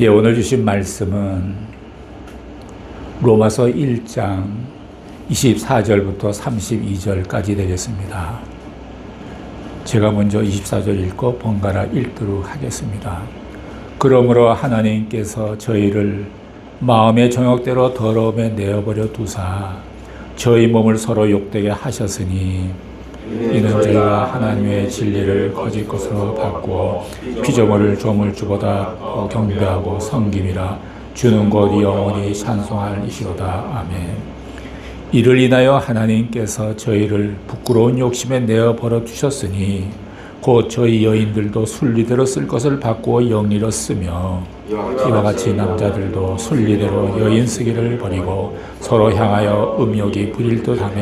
오늘 주신 말씀은 로마서 1장 24절부터 32절까지 되겠습니다. 제가 먼저 24절 읽고 번갈아 읽도록 하겠습니다. 그러므로 하나님께서 저희를 마음의 정욕대로 더러움에 내어버려 두사 저희 몸을 서로 욕되게 하셨으니 이는 저희가 하나님의 진리를 거짓 것으로 바꾸어 피조물을 조물주보다 더 경배하고 섬김이라 주는 곧 영원히 찬송할 이시로다. 아멘. 이를 인하여 하나님께서 저희를 부끄러운 욕심에 내어 버려 두셨으니 곧 저희 여인들도 순리대로 쓸 것을 바꾸어 영리로 쓰며 이와 같이 남자들도 순리대로 여인 쓰기를 버리고 서로 향하여 음욕이 부릴 듯하며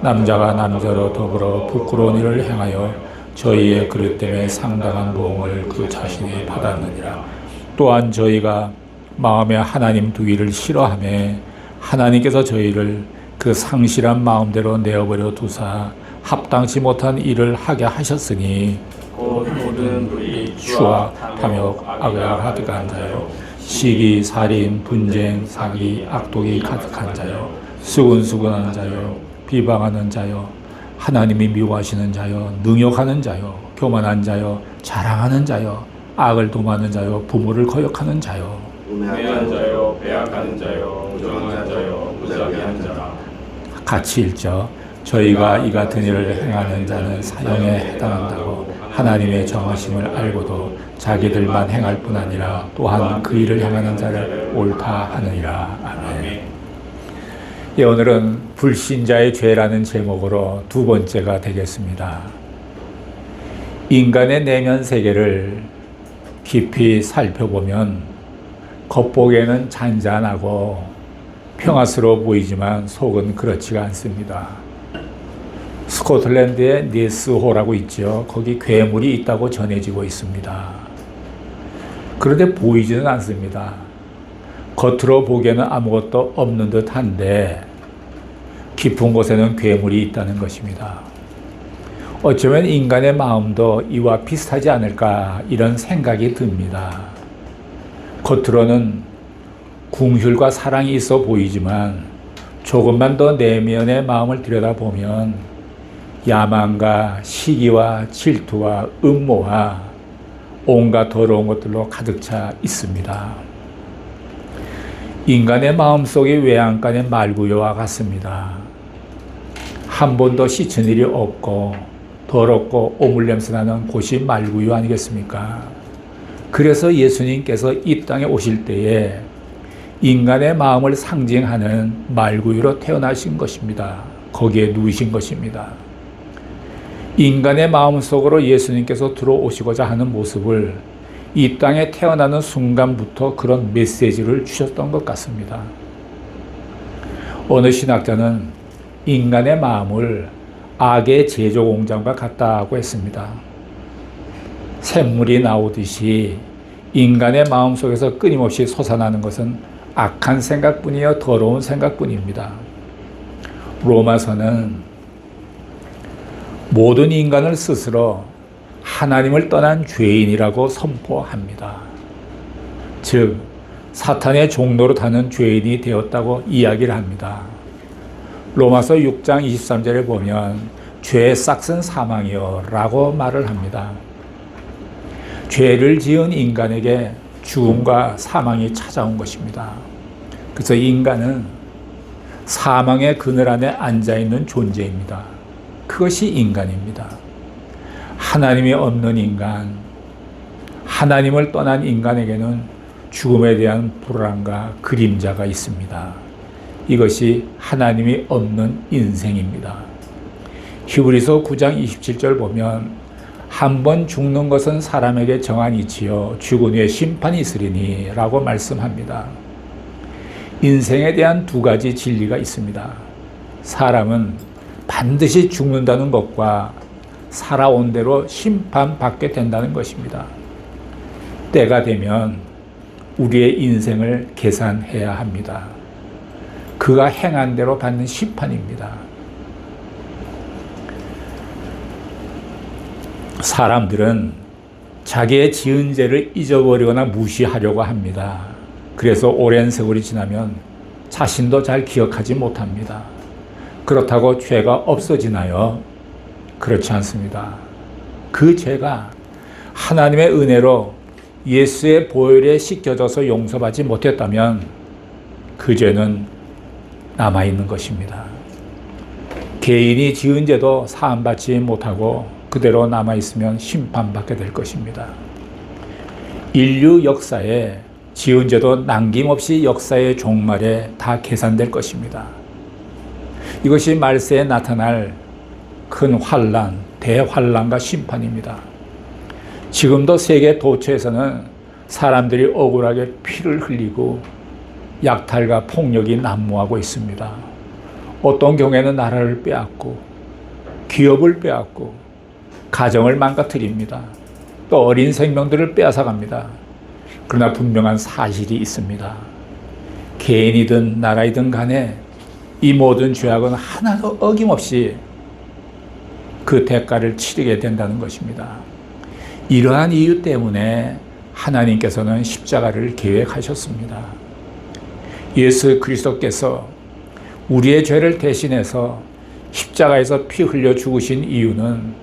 남자가 남자로 더불어 부끄러운 일을 행하여 저희의 그릇 때문에 상당한 보응을 그 자신이 받았느니라. 또한 저희가 마음에 하나님 두기를 싫어하며 하나님께서 저희를 그 상실한 마음대로 내어버려 두사 합당치 못한 일을 하게 하셨으니 곧 모든 불의, 추악, 탐욕, 악을 가득한 자요 시기, 살인, 분쟁, 사기, 악독이 가득한 자요 수근수근한 자요 비방하는 자요 하나님이 미워하시는 자요 능욕하는 자요 교만한 자요 자랑하는 자요 악을 도모하는 자요 부모를 거역하는 자요 우매한 자요 배약하는 자요 부정한 자요 무자비한 자라. 같이 읽죠. 저희가 이 같은 일을 행하는 자는 사형에 해당한다고 하나님의 정하심을 알고도 자기들만 행할 뿐 아니라 또한 그 일을 행하는 자를 옳다 하느니라. 아멘. 오늘은 불신자의 죄라는 제목으로 두 번째가 되겠습니다. 인간의 내면 세계를 깊이 살펴보면 겉보기에는 잔잔하고 평화스러워 보이지만 속은 그렇지가 않습니다. 스코틀랜드의 니스호라고 있죠. 거기 괴물이 있다고 전해지고 있습니다. 그런데 보이지는 않습니다. 겉으로 보기에는 아무것도 없는 듯한데 깊은 곳에는 괴물이 있다는 것입니다. 어쩌면 인간의 마음도 이와 비슷하지 않을까 이런 생각이 듭니다. 겉으로는 궁휼과 사랑이 있어 보이지만 조금만 더 내면의 마음을 들여다보면 야망과 시기와 질투와 음모와 온갖 더러운 것들로 가득 차 있습니다. 인간의 마음속이 외양간의 말구유와 같습니다. 한 번도 씻은 일이 없고 더럽고 오물냄새 나는 곳이 말구유 아니겠습니까? 그래서 예수님께서 이 땅에 오실 때에 인간의 마음을 상징하는 말구유로 태어나신 것입니다. 거기에 누우신 것입니다. 인간의 마음 속으로 예수님께서 들어오시고자 하는 모습을 이 땅에 태어나는 순간부터 그런 메시지를 주셨던 것 같습니다. 어느 신학자는 인간의 마음을 악의 제조 공장과 같다고 했습니다. 샘물이 나오듯이 인간의 마음 속에서 끊임없이 솟아나는 것은 악한 생각뿐이요 더러운 생각뿐입니다. 로마서는 모든 인간을 스스로 하나님을 떠난 죄인이라고 선포합니다. 즉 사탄의 종로로 타는 죄인이 되었다고 이야기를 합니다. 로마서 6장 23절에 보면 죄의 싹은 사망이요 라고 말을 합니다. 죄를 지은 인간에게 죽음과 사망이 찾아온 것입니다. 그래서 인간은 사망의 그늘 안에 앉아있는 존재입니다. 그것이 인간입니다. 하나님이 없는 인간, 하나님을 떠난 인간에게는 죽음에 대한 불안과 그림자가 있습니다. 이것이 하나님이 없는 인생입니다. 히브리서 9장 27절 보면 한 번 죽는 것은 사람에게 정한 이치요 죽은 후에 심판이 있으리니 라고 말씀합니다. 인생에 대한 두 가지 진리가 있습니다. 사람은 반드시 죽는다는 것과 살아온 대로 심판받게 된다는 것입니다. 때가 되면 우리의 인생을 계산해야 합니다. 그가 행한 대로 받는 심판입니다. 사람들은 자기의 지은 죄를 잊어버리거나 무시하려고 합니다. 그래서 오랜 세월이 지나면 자신도 잘 기억하지 못합니다. 그렇다고 죄가 없어지나요? 그렇지 않습니다. 그 죄가 하나님의 은혜로 예수의 보혈에 씻겨져서 용서받지 못했다면 그 죄는 남아있는 것입니다. 개인이 지은 죄도 사함받지 못하고 그대로 남아있으면 심판받게 될 것입니다. 인류 역사에 지은 죄도 남김없이 역사의 종말에 다 계산될 것입니다. 이것이 말세에 나타날 큰 환란, 대환란과 심판입니다. 지금도 세계 도처에서는 사람들이 억울하게 피를 흘리고 약탈과 폭력이 난무하고 있습니다. 어떤 경우에는 나라를 빼앗고 기업을 빼앗고 가정을 망가뜨립니다. 또 어린 생명들을 빼앗아갑니다. 그러나 분명한 사실이 있습니다. 개인이든 나라이든 간에 이 모든 죄악은 하나도 어김없이 그 대가를 치르게 된다는 것입니다. 이러한 이유 때문에 하나님께서는 십자가를 계획하셨습니다. 예수 그리스도께서 우리의 죄를 대신해서 십자가에서 피 흘려 죽으신 이유는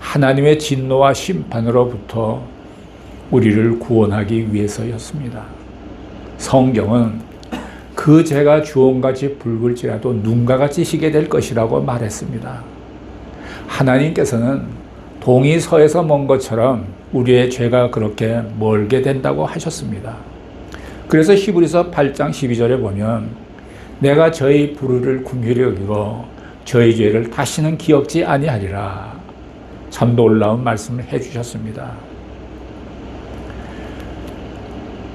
하나님의 진노와 심판으로부터 우리를 구원하기 위해서였습니다. 성경은 그 죄가 주홍같이 붉을지라도 눈과 같이 희게 될 것이라고 말했습니다. 하나님께서는 동이 서에서 먼 것처럼 우리의 죄가 그렇게 멀게 된다고 하셨습니다. 그래서 히브리서 8장 12절에 보면 내가 저희 불의를 긍휼히 여기고 저희 죄를 다시는 기억지 아니하리라. 참 놀라운 말씀을 해주셨습니다.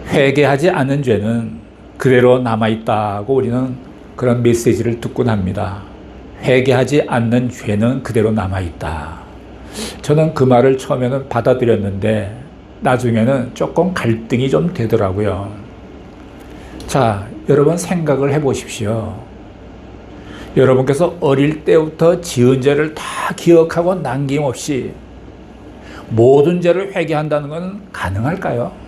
회개하지 않은 죄는 그대로 남아있다고 우리는 그런 메시지를 듣곤 합니다. 회개하지 않는 죄는 그대로 남아있다. 저는 그 말을 처음에는 받아들였는데 나중에는 조금 갈등이 좀 되더라고요. 자, 여러분 생각을 해보십시오. 여러분께서 어릴 때부터 지은 죄를 다 기억하고 남김없이 모든 죄를 회개한다는 건 가능할까요?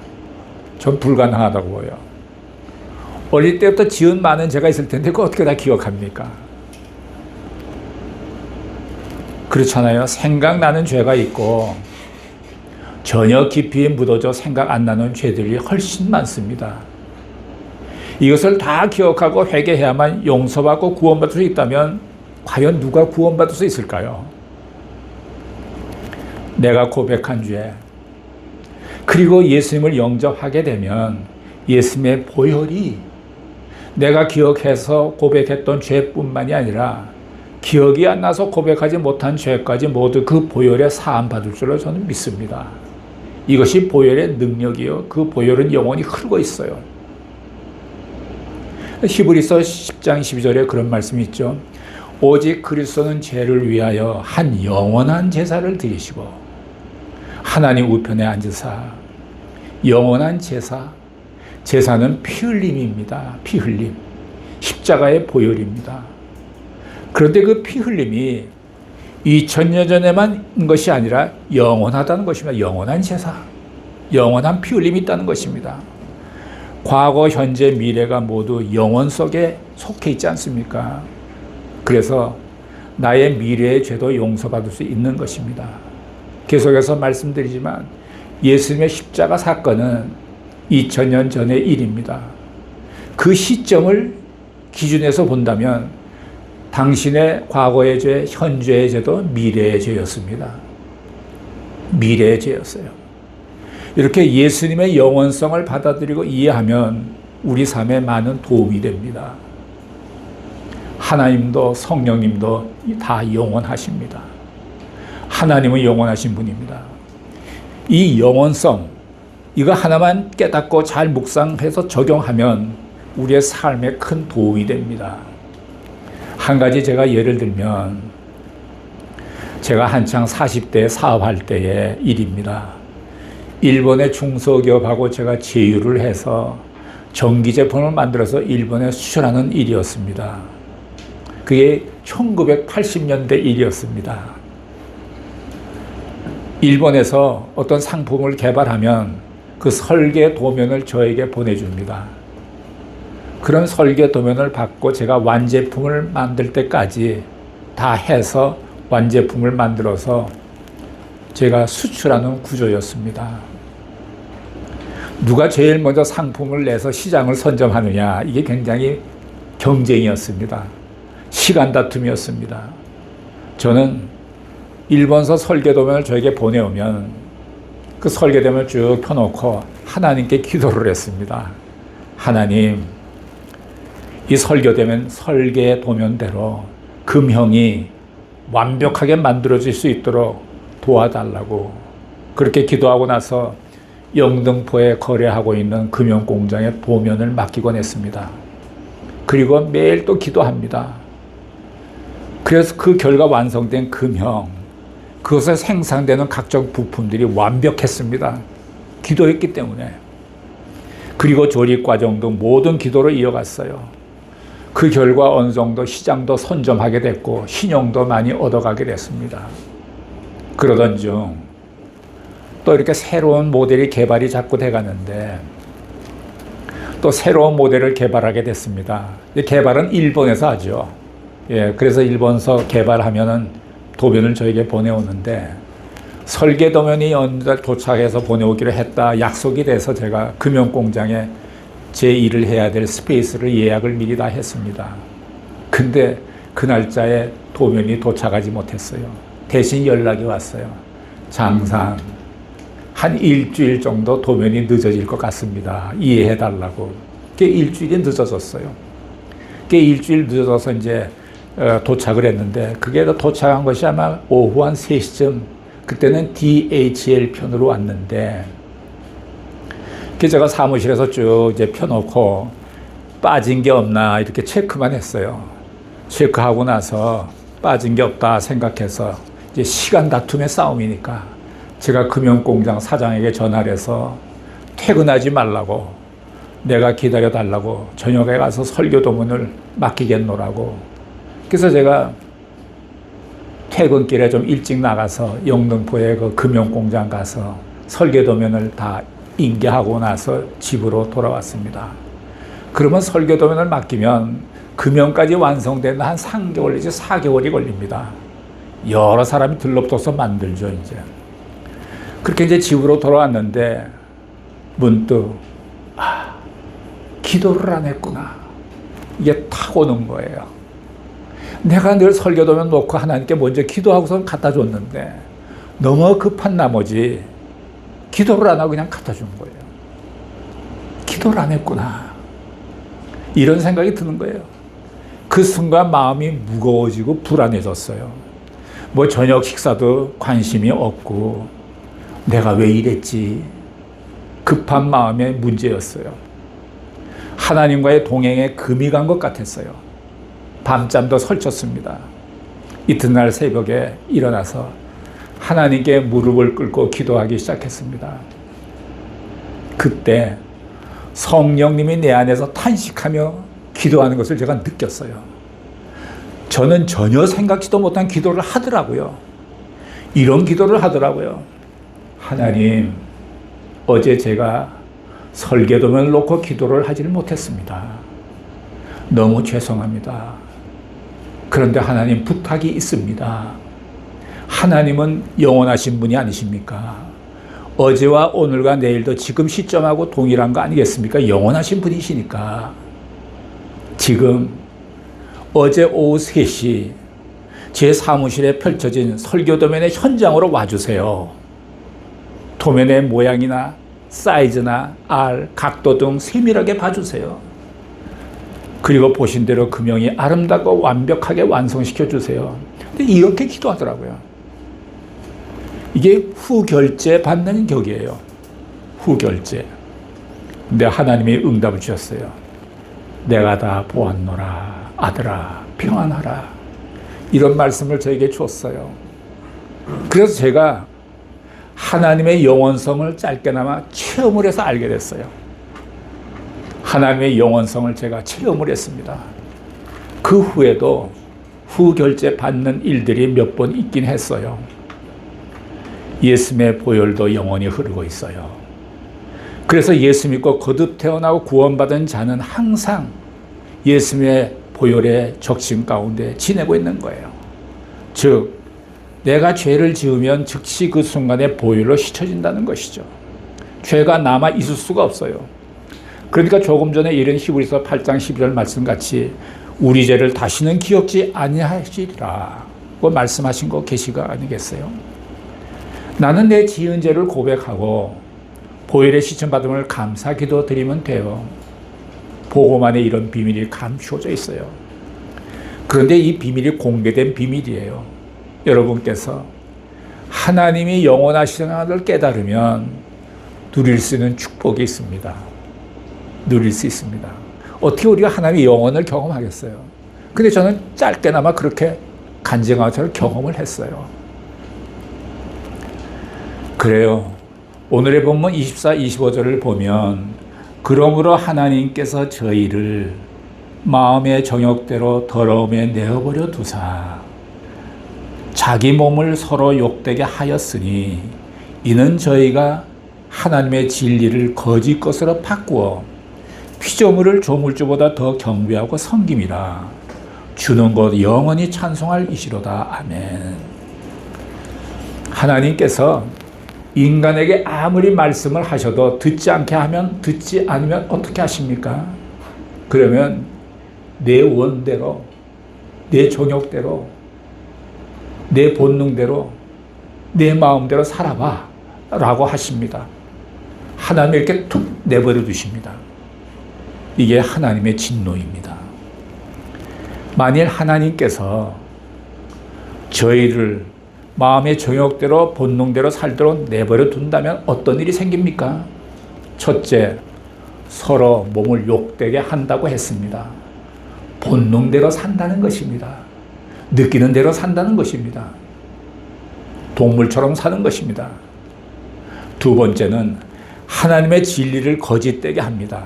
전 불가능하다고 보여요. 어릴 때부터 지은 많은 죄가 있을 텐데 그거 어떻게 다 기억합니까? 그렇잖아요. 생각나는 죄가 있고 전혀 깊이 묻어져 생각 안 나는 죄들이 훨씬 많습니다. 이것을 다 기억하고 회개해야만 용서받고 구원받을 수 있다면 과연 누가 구원받을 수 있을까요? 내가 고백한 죄, 그리고 예수님을 영접하게 되면 예수님의 보혈이 내가 기억해서 고백했던 죄뿐만이 아니라 기억이 안 나서 고백하지 못한 죄까지 모두 그 보혈에 사함받을 줄로 저는 믿습니다. 이것이 보혈의 능력이요. 그 보혈은 영원히 흐르고 있어요. 히브리서 10장 12절에 그런 말씀이 있죠. 오직 그리스도는 죄를 위하여 한 영원한 제사를 드리시고 하나님 우편에 앉으사 영원한 제사, 제사는 피 흘림입니다. 피 흘림. 십자가의 보혈입니다. 그런데 그 피 흘림이 2000년 전에만 인 것이 아니라 영원하다는 것입니다. 영원한 제사, 영원한 피 흘림이 있다는 것입니다. 과거, 현재, 미래가 모두 영원 속에 속해 있지 않습니까? 그래서 나의 미래의 죄도 용서받을 수 있는 것입니다. 계속해서 말씀드리지만 예수님의 십자가 사건은 2000년 전의 일입니다. 그 시점을 기준해서 본다면 당신의 과거의 죄, 현재의 죄도 미래의 죄였습니다. 미래의 죄였어요. 이렇게 예수님의 영원성을 받아들이고 이해하면 우리 삶에 많은 도움이 됩니다. 하나님도 성령님도 다 영원하십니다. 하나님은 영원하신 분입니다. 이 영원성, 이거 하나만 깨닫고 잘 묵상해서 적용하면 우리의 삶에 큰 도움이 됩니다. 한 가지 제가 예를 들면 제가 한창 40대 사업할 때의 일입니다. 일본의 중소기업하고 제가 제휴를 해서 전기 제품을 만들어서 일본에 수출하는 일이었습니다. 그게 1980년대 일이었습니다. 일본에서 어떤 상품을 개발하면 그 설계 도면을 저에게 보내줍니다. 그런 설계 도면을 받고 제가 완제품을 만들 때까지 다 해서 완제품을 만들어서 제가 수출하는 구조였습니다. 누가 제일 먼저 상품을 내서 시장을 선점하느냐, 이게 굉장히 경쟁이었습니다. 시간 다툼이었습니다. 저는 일본서 설계도면을 저에게 보내오면 그 설계도면을 쭉 펴놓고 하나님께 기도를 했습니다. 하나님, 이 설계도면대로 금형이 완벽하게 만들어질 수 있도록 도와달라고 그렇게 기도하고 나서 영등포에 거래하고 있는 금형공장에 도면을 맡기곤 했습니다. 그리고 매일 또 기도합니다. 그래서 그 결과 완성된 금형, 그것에 생산되는 각종 부품들이 완벽했습니다. 기도했기 때문에. 그리고 조립 과정도 모든 기도로 이어갔어요. 그 결과 어느 정도 시장도 선점하게 됐고 신용도 많이 얻어가게 됐습니다. 그러던 중 또 이렇게 새로운 모델이 개발이 자꾸 돼가는데 또 새로운 모델을 개발하게 됐습니다. 개발은 일본에서 하죠. 예, 그래서 일본서 개발하면은 도면을 저에게 보내오는데 설계 도면이 어느 날 도착해서 보내오기로 했다 약속이 돼서 제가 금형공장에 제 일을 해야 될 스페이스를 예약을 미리 다 했습니다. 근데 그 날짜에 도면이 도착하지 못했어요. 대신 연락이 왔어요. 장상, 한 일주일 정도 도면이 늦어질 것 같습니다. 이해해달라고. 그게 일주일이 늦어졌어요. 그게 일주일 늦어져서 이제 도착을 했는데 그게 도착한 것이 아마 오후 한 3시쯤, 그때는 DHL 편으로 왔는데 제가 사무실에서 쭉 이제 펴놓고 빠진 게 없나 이렇게 체크만 했어요. 체크하고 나서 빠진 게 없다 생각해서 이제 시간 다툼의 싸움이니까 제가 금형공장 사장에게 전화를 해서 퇴근하지 말라고, 내가 기다려 달라고, 저녁에 가서 설교 도문을 맡기겠노라고. 그래서 제가 퇴근길에 좀 일찍 나가서 영등포에 그 금형공장 가서 설계 도면을 다 인계하고 나서 집으로 돌아왔습니다. 그러면 설계 도면을 맡기면 금형까지 완성되는 한 3개월 내지 4개월이 걸립니다. 여러 사람이 들러붙어서 만들죠, 이제. 그렇게 이제 집으로 돌아왔는데 문득 기도를 안 했구나. 이게 탁 오는 거예요. 내가 늘 설계도면 놓고 하나님께 먼저 기도하고서 갖다 줬는데 너무 급한 나머지 기도를 안 하고 그냥 갖다 준 거예요. 기도를 안 했구나. 이런 생각이 드는 거예요. 그 순간 마음이 무거워지고 불안해졌어요. 뭐 저녁 식사도 관심이 없고 내가 왜 이랬지? 급한 마음의 문제였어요. 하나님과의 동행에 금이 간 것 같았어요. 밤잠도 설쳤습니다. 이튿날 새벽에 일어나서 하나님께 무릎을 꿇고 기도하기 시작했습니다. 그때 성령님이 내 안에서 탄식하며 기도하는 것을 제가 느꼈어요. 저는 전혀 생각지도 못한 기도를 하더라고요. 이런 기도를 하더라고요. 하나님, 어제 제가 설계도면을 놓고 기도를 하지를 못했습니다. 너무 죄송합니다. 그런데 하나님, 부탁이 있습니다. 하나님은 영원하신 분이 아니십니까? 어제와 오늘과 내일도 지금 시점하고 동일한 거 아니겠습니까? 영원하신 분이시니까 지금 어제 오후 3시 제 사무실에 펼쳐진 설교도면의 현장으로 와주세요. 도면의 모양이나 사이즈나 알, 각도 등 세밀하게 봐주세요. 그리고 보신 대로 금형이 아름답고 완벽하게 완성시켜 주세요. 근데 이렇게 기도하더라고요. 이게 후결제 받는 격이에요. 후결제. 근데 하나님이 응답을 주셨어요. 내가 다 보았노라. 아들아, 평안하라. 이런 말씀을 저에게 주었어요. 그래서 제가 하나님의 영원성을 짧게나마 체험을 해서 알게 됐어요. 하나님의 영원성을 제가 체험을 했습니다. 그 후에도 후결제 받는 일들이 몇 번 있긴 했어요. 예수님의 보혈도 영원히 흐르고 있어요. 그래서 예수 믿고 거듭 태어나고 구원받은 자는 항상 예수님의 보혈의 적심 가운데 지내고 있는 거예요. 즉 내가 죄를 지으면 즉시 그 순간에 보혈로 씻어진다는 것이죠. 죄가 남아 있을 수가 없어요. 그러니까 조금 전에 읽은 히브리서 8장 12절 말씀같이 우리 죄를 다시는 기억지 아니하시리라고 말씀하신 거 계시가 아니겠어요? 나는 내 지은 죄를 고백하고 보혈의 씻음받음을 감사 기도 드리면 돼요. 복음 안에 이런 비밀이 감추어져 있어요. 그런데 이 비밀이 공개된 비밀이에요. 여러분께서 하나님이 영원하신 하나님을 깨달으면 누릴 수 있는 축복이 있습니다. 누릴 수 있습니다. 어떻게 우리가 하나님의 영원을 경험하겠어요? 근데 저는 짧게나마 그렇게 간증하처럼 경험을 했어요. 그래요. 오늘의 본문 24, 25절을 보면 그러므로 하나님께서 저희를 마음의 정욕대로 더러움에 내어버려 두사 자기 몸을 서로 욕되게 하였으니 이는 저희가 하나님의 진리를 거짓 것으로 바꾸어 피조물을 조물주보다 더 경배하고 섬김이라 주는 것 영원히 찬송할 이시로다. 아멘. 하나님께서 인간에게 아무리 말씀을 하셔도 듣지 않게 하면 듣지 않으면 어떻게 하십니까? 그러면 내 원대로, 내 정욕대로, 내 본능대로, 내 마음대로 살아봐 라고 하십니다. 하나님이 이렇게 툭 내버려 두십니다. 이게 하나님의 진노입니다. 만일 하나님께서 저희를 마음의 정욕대로 본능대로 살도록 내버려 둔다면 어떤 일이 생깁니까? 첫째, 서로 몸을 욕되게 한다고 했습니다. 본능대로 산다는 것입니다. 느끼는 대로 산다는 것입니다. 동물처럼 사는 것입니다. 두 번째는 하나님의 진리를 거짓되게 합니다.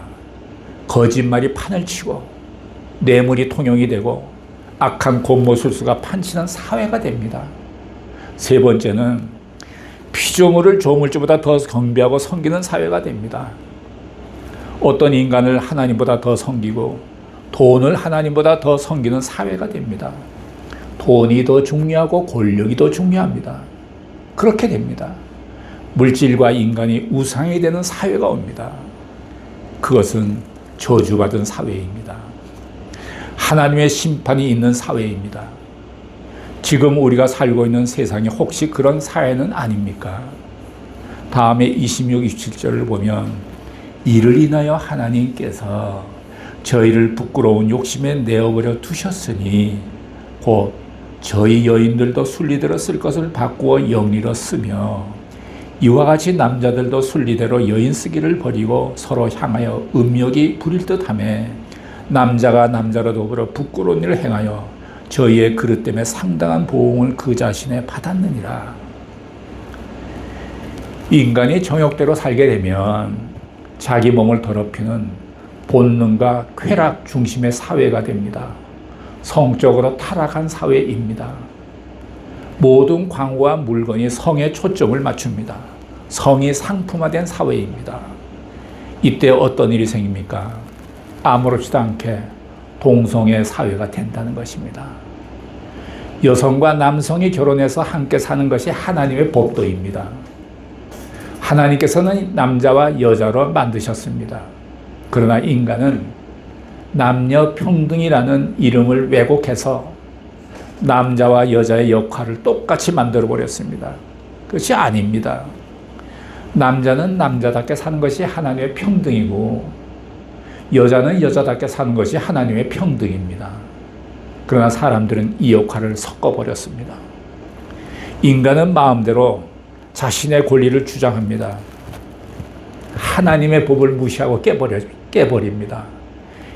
거짓말이 판을 치고 뇌물이 통용이 되고 악한 권모술수가 판치는 사회가 됩니다. 세 번째는 피조물을 조물주보다 더 경배하고 섬기는 사회가 됩니다. 어떤 인간을 하나님보다 더 섬기고 돈을 하나님보다 더 섬기는 사회가 됩니다. 돈이 더 중요하고 권력이 더 중요합니다. 그렇게 됩니다. 물질과 인간이 우상이 되는 사회가 옵니다. 그것은 저주받은 사회입니다. 하나님의 심판이 있는 사회입니다. 지금 우리가 살고 있는 세상이 혹시 그런 사회는 아닙니까? 다음에 26, 27절을 보면 이를 인하여 하나님께서 저희를 부끄러운 욕심에 내어버려 두셨으니 곧 저희 여인들도 순리대로 쓸 것을 바꾸어 영리로 쓰며 이와 같이 남자들도 순리대로 여인 쓰기를 버리고 서로 향하여 음욕이 부릴 듯하며 남자가 남자로 더불어 부끄러운 일을 행하여 저희의 그릇 때문에 상당한 보응을 그 자신에 받았느니라. 인간이 정욕대로 살게 되면 자기 몸을 더럽히는 본능과 쾌락 중심의 사회가 됩니다. 성적으로 타락한 사회입니다. 모든 광고와 물건이 성에 초점을 맞춥니다. 성이 상품화된 사회입니다. 이때 어떤 일이 생깁니까? 아무렇지도 않게 동성애 사회가 된다는 것입니다. 여성과 남성이 결혼해서 함께 사는 것이 하나님의 법도입니다. 하나님께서는 남자와 여자로 만드셨습니다. 그러나 인간은 남녀 평등이라는 이름을 왜곡해서 남자와 여자의 역할을 똑같이 만들어 버렸습니다. 그것이 아닙니다. 남자는 남자답게 사는 것이 하나님의 평등이고 여자는 여자답게 사는 것이 하나님의 평등입니다. 그러나 사람들은 이 역할을 섞어버렸습니다. 인간은 마음대로 자신의 권리를 주장합니다. 하나님의 법을 무시하고 깨버립니다.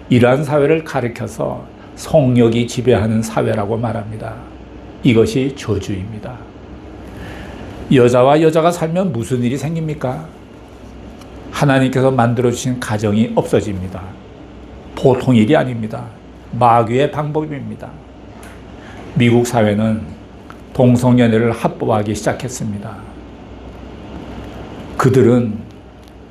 이러한 사회를 가리켜서 성욕이 지배하는 사회라고 말합니다. 이것이 저주입니다. 여자와 여자가 살면 무슨 일이 생깁니까? 하나님께서 만들어주신 가정이 없어집니다. 보통 일이 아닙니다. 마귀의 방법입니다. 미국 사회는 동성연애를 합법화하기 시작했습니다. 그들은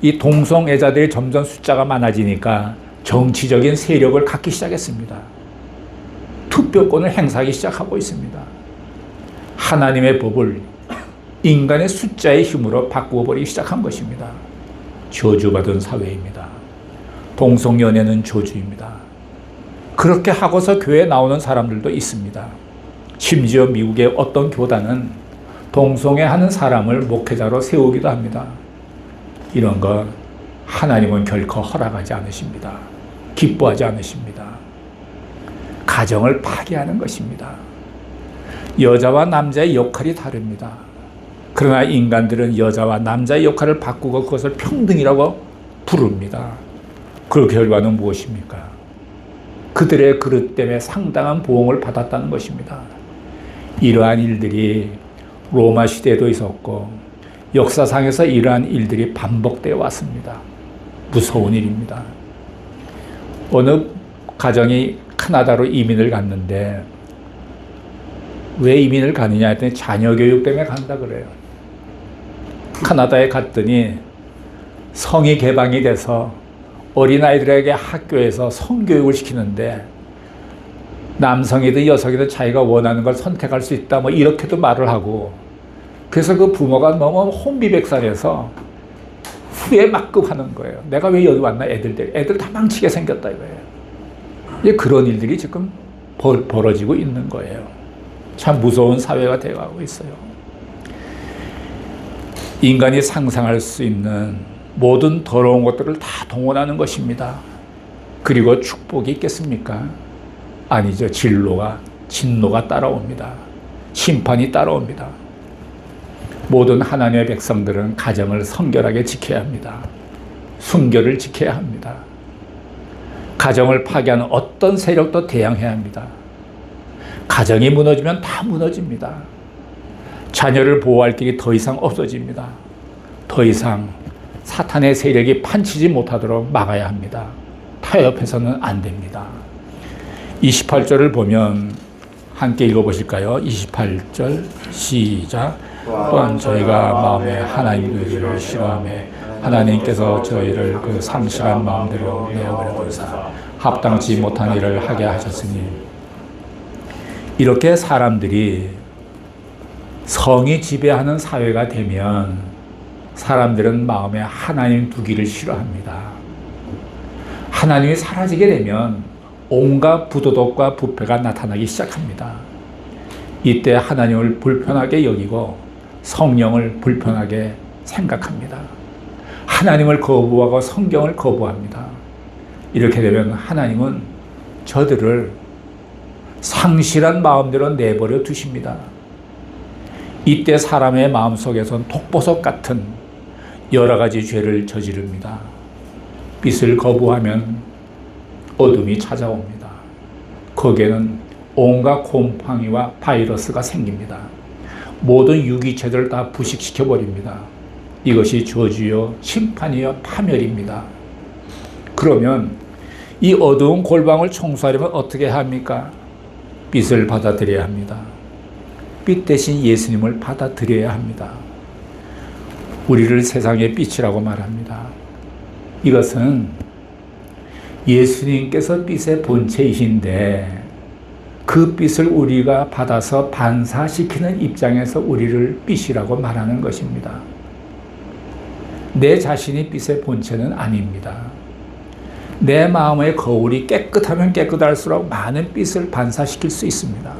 이 동성애자들이 점점 숫자가 많아지니까 정치적인 세력을 갖기 시작했습니다. 투표권을 행사하기 시작하고 있습니다. 하나님의 법을 인간의 숫자의 힘으로 바꾸어 버리기 시작한 것입니다. 저주받은 사회입니다. 동성연애는 저주입니다. 그렇게 하고서 교회에 나오는 사람들도 있습니다. 심지어 미국의 어떤 교단은 동성애하는 사람을 목회자로 세우기도 합니다. 이런 거 하나님은 결코 허락하지 않으십니다. 기뻐하지 않으십니다. 가정을 파괴하는 것입니다. 여자와 남자의 역할이 다릅니다. 그러나 인간들은 여자와 남자의 역할을 바꾸고 그것을 평등이라고 부릅니다. 그 결과는 무엇입니까? 그들의 그릇 때문에 상당한 보응을 받았다는 것입니다. 이러한 일들이 로마 시대에도 있었고 역사상에서 이러한 일들이 반복되어 왔습니다. 무서운 일입니다. 어느 가정이 캐나다로 이민을 갔는데 왜 이민을 가느냐 했더니 자녀 교육 때문에 간다 그래요. 캐나다에 갔더니 성이 개방이 돼서 어린아이들에게 학교에서 성교육을 시키는데 남성이든 여성이든 자기가 원하는 걸 선택할 수 있다 뭐 이렇게도 말을 하고, 그래서 그 부모가 너무 혼비백산해서 후회 막급하는 거예요. 내가 왜 여기 왔나, 애들 다 망치게 생겼다 이거예요. 이제 그런 일들이 지금 벌어지고 있는 거예요. 참 무서운 사회가 되어가고 있어요. 인간이 상상할 수 있는 모든 더러운 것들을 다 동원하는 것입니다. 그리고 축복이 있겠습니까? 아니죠. 진노가 따라옵니다. 심판이 따라옵니다. 모든 하나님의 백성들은 가정을 성결하게 지켜야 합니다. 순결을 지켜야 합니다. 가정을 파괴하는 어떤 세력도 대항해야 합니다. 가정이 무너지면 다 무너집니다. 자녀를 보호할 길이 더 이상 없어집니다. 더 이상 사탄의 세력이 판치지 못하도록 막아야 합니다. 타협해서는 안 됩니다. 28절을 보면 함께 읽어보실까요? 28절 시작. 또한 저희가 마음에 하나님 의지를 싫어하며 하나님께서 저희를 그 상실한 마음대로 내어버려 버리사 합당치 못한 일을 하게 하셨으니, 이렇게 사람들이 성이 지배하는 사회가 되면 사람들은 마음에 하나님 두기를 싫어합니다. 하나님이 사라지게 되면 온갖 부도덕과 부패가 나타나기 시작합니다. 이때 하나님을 불편하게 여기고 성령을 불편하게 생각합니다. 하나님을 거부하고 성경을 거부합니다. 이렇게 되면 하나님은 저들을 상실한 마음대로 내버려 두십니다. 이때 사람의 마음속에선 독보석 같은 여러 가지 죄를 저지릅니다. 빛을 거부하면 어둠이 찾아옵니다. 거기에는 온갖 곰팡이와 바이러스가 생깁니다. 모든 유기체들을 다 부식시켜버립니다. 이것이 저주요 심판이요 파멸입니다. 그러면 이 어두운 골방을 청소하려면 어떻게 합니까? 빛을 받아들여야 합니다. 빛 대신 예수님을 받아들여야 합니다. 우리를 세상의 빛이라고 말합니다. 이것은 예수님께서 빛의 본체이신데 그 빛을 우리가 받아서 반사시키는 입장에서 우리를 빛이라고 말하는 것입니다. 내 자신이 빛의 본체는 아닙니다. 내 마음의 거울이 깨끗하면 깨끗할수록 많은 빛을 반사시킬 수 있습니다.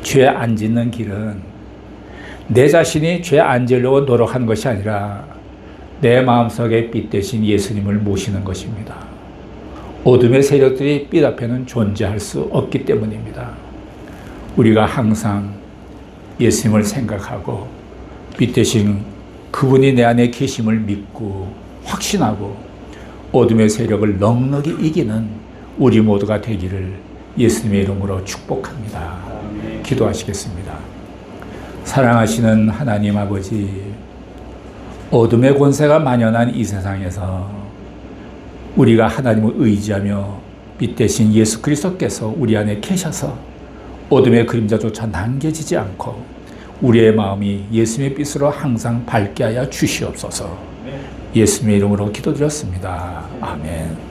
죄 안 짓는 길은 내 자신이 죄 안 지으려고 노력하는 것이 아니라 내 마음속에 빛 대신 예수님을 모시는 것입니다. 어둠의 세력들이 빛 앞에는 존재할 수 없기 때문입니다. 우리가 항상 예수님을 생각하고 빛 대신 그분이 내 안에 계심을 믿고 확신하고 어둠의 세력을 넉넉히 이기는 우리 모두가 되기를 예수님의 이름으로 축복합니다. 기도하시겠습니다. 사랑하시는 하나님 아버지, 어둠의 권세가 만연한 이 세상에서 우리가 하나님을 의지하며 빛 대신 예수 그리스도께서 우리 안에 계셔서 어둠의 그림자조차 남겨지지 않고 우리의 마음이 예수님의 빛으로 항상 밝게 하여 주시옵소서. 예수님의 이름으로 기도드렸습니다. 아멘.